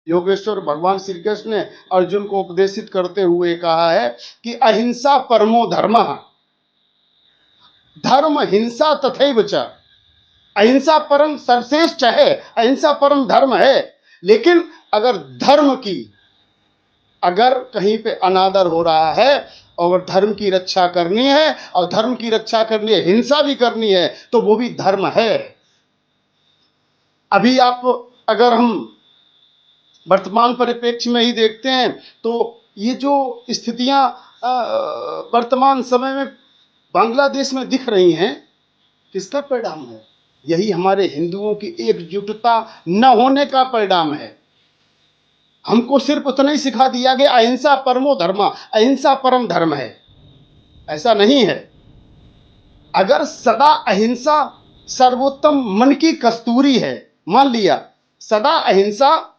योगेश्वर भगवान श्री कृष्ण ने अर्जुन को उपदेशित करते हुए कहा है कि अहिंसा परमो धर्मः, धर्म हिंसा तथैव च। अहिंसा परम सर्वश्रेष्ठ है, अहिंसा परम धर्म है। लेकिन अगर धर्म की, अगर कहीं पे अनादर हो रहा है और धर्म की रक्षा करनी है, और धर्म की रक्षा करनी है, हिंसा भी करनी है, तो वो भी धर्म है। अभी आप अगर हम वर्तमान परिप्रेक्ष्य में ही देखते हैं तो ये जो स्थितियां वर्तमान समय में बांग्लादेश में दिख रही हैं, किसका परिणाम है? यही हमारे हिंदुओं की एकजुटता न होने का परिणाम है। हमको सिर्फ उतना ही सिखा दिया गया अहिंसा परमो धर्म, अहिंसा परम धर्म है। ऐसा नहीं है। अगर सदा अहिंसा सर्वोत्तम मन की कस्तूरी है, मान लिया सदा अहिंसा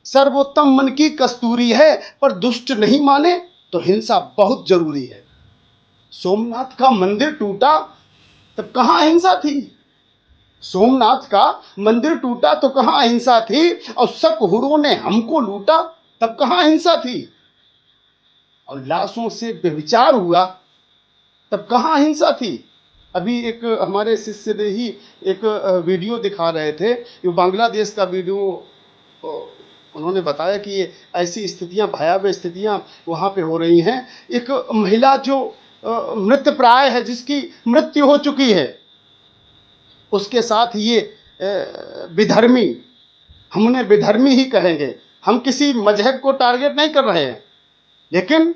सर्वोत्तम मन की कस्तूरी है, पर दुष्ट नहीं माने तो हिंसा बहुत जरूरी है। सोमनाथ का मंदिर टूटा तब कहां अहिंसा थी? सोमनाथ का मंदिर टूटा तो कहां अहिंसा थी? और शकहुरों ने हमको लूटा तब कहां अहिंसा थी? और लाशों से व्यभिचार हुआ तब कहां अहिंसा थी? अभी एक हमारे शिष्य ने ही एक वीडियो दिखा रहे थे, ये बांग्लादेश का वीडियो। उन्होंने बताया कि ये ऐसी स्थितियां, भयावह स्थितियां वहां पे हो रही हैं। एक महिला जो मृत प्राय है, जिसकी मृत्यु हो चुकी है, उसके साथ ये विधर्मी, हम उन्हें विधर्मी ही कहेंगे। हम किसी मजहब को टारगेट नहीं कर रहे हैं, लेकिन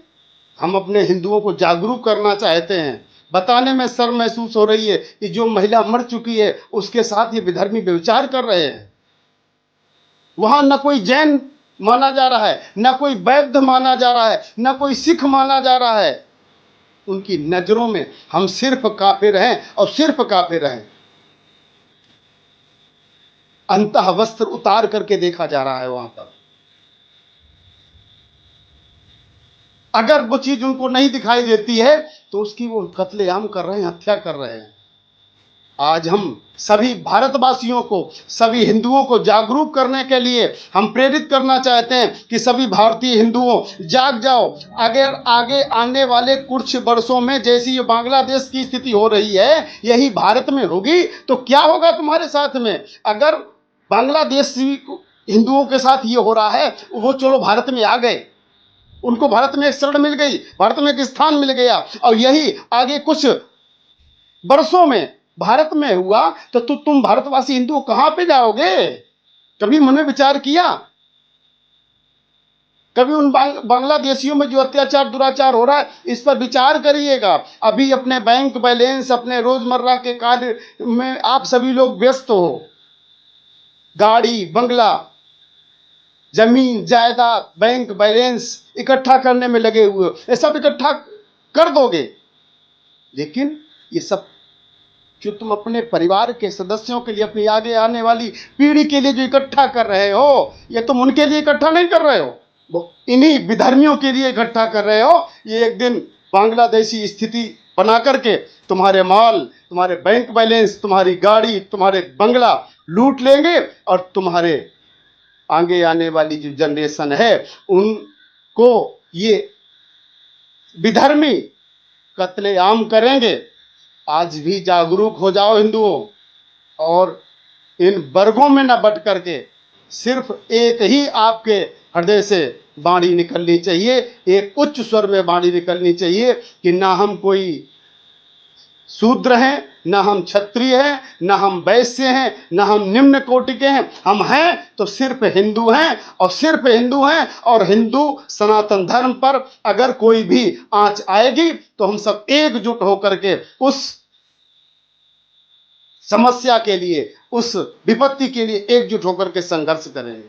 हम अपने हिंदुओं को जागरूक करना चाहते हैं। बताने में शर्म महसूस हो रही है कि जो महिला मर चुकी है उसके साथ ये विधर्मी व्यभिचार कर रहे हैं। वहां न कोई जैन माना जा रहा है, न कोई बौद्ध माना जा रहा है, न कोई सिख माना जा रहा है। उनकी नजरों में हम सिर्फ काफिर हैं और सिर्फ काफिर हैं। अंतः वस्त्र उतार करके देखा जा रहा है वहां पर। अगर वो चीज उनको नहीं दिखाई देती है तो उसकी वो कत्लेआम कर रहे हैं, हत्या कर रहे हैं। आज हम सभी भारतवासियों को, सभी हिंदुओं को जागरूक करने के लिए हम प्रेरित करना चाहते हैं कि सभी भारतीय हिंदुओं जाग जाओ। अगर आगे आने वाले कुछ वर्षों में जैसी ये बांग्लादेश की स्थिति हो रही है, यही भारत में होगी तो क्या होगा तुम्हारे साथ में? अगर बांग्लादेशी हिंदुओं के साथ ये हो रहा है, वो चलो भारत में आ गए, उनको भारत में एक शरण मिल गई, भारत में एक स्थान मिल गया, और यही आगे कुछ वर्षों में भारत में हुआ तो तुम भारतवासी हिंदू कहां पे जाओगे? कभी मन में विचार किया? कभी उन बांग्लादेशियों में जो अत्याचार दुराचार हो रहा है इस पर विचार करिएगा। अभी अपने बैंक बैलेंस, अपने रोजमर्रा के कार्य में आप सभी लोग व्यस्त हो। गाड़ी बंगला, जमीन जायदाद, बैंक बैलेंस इकट्ठा करने में लगे हुए, ये सब इकट्ठा कर दोगे, लेकिन ये सब जो तुम अपने परिवार के सदस्यों के लिए, अपनी आगे आने वाली पीढ़ी के लिए जो इकट्ठा कर रहे हो, ये तुम उनके लिए इकट्ठा नहीं कर रहे हो, वो इन्हीं विधर्मियों के लिए इकट्ठा कर रहे हो। ये एक दिन बांग्लादेशी स्थिति बना करके तुम्हारे माल, तुम्हारे बैंक बैलेंस, तुम्हारी गाड़ी, तुम्हारे बंगला लूट लेंगे, और तुम्हारे आगे आने वाली जो जनरेशन है उनको ये विधर्मी कत्लेआम करेंगे। आज भी जागरूक हो जाओ हिंदुओं, और इन वर्गों में न बट करके सिर्फ एक ही आपके हृदय से वाणी निकलनी चाहिए, एक उच्च स्वर में वाणी निकलनी चाहिए कि ना हम कोई शूद्र हैं, ना हम क्षत्रिय हैं, ना हम वैश्य हैं, ना हम निम्न कोटि के हैं। हम हैं तो सिर्फ हिंदू हैं, और सिर्फ हिंदू हैं, और हिंदू सनातन धर्म पर अगर कोई भी आंच आएगी तो हम सब एकजुट होकर के उस समस्या के लिए, उस विपत्ति के लिए एकजुट होकर के संघर्ष करेंगे।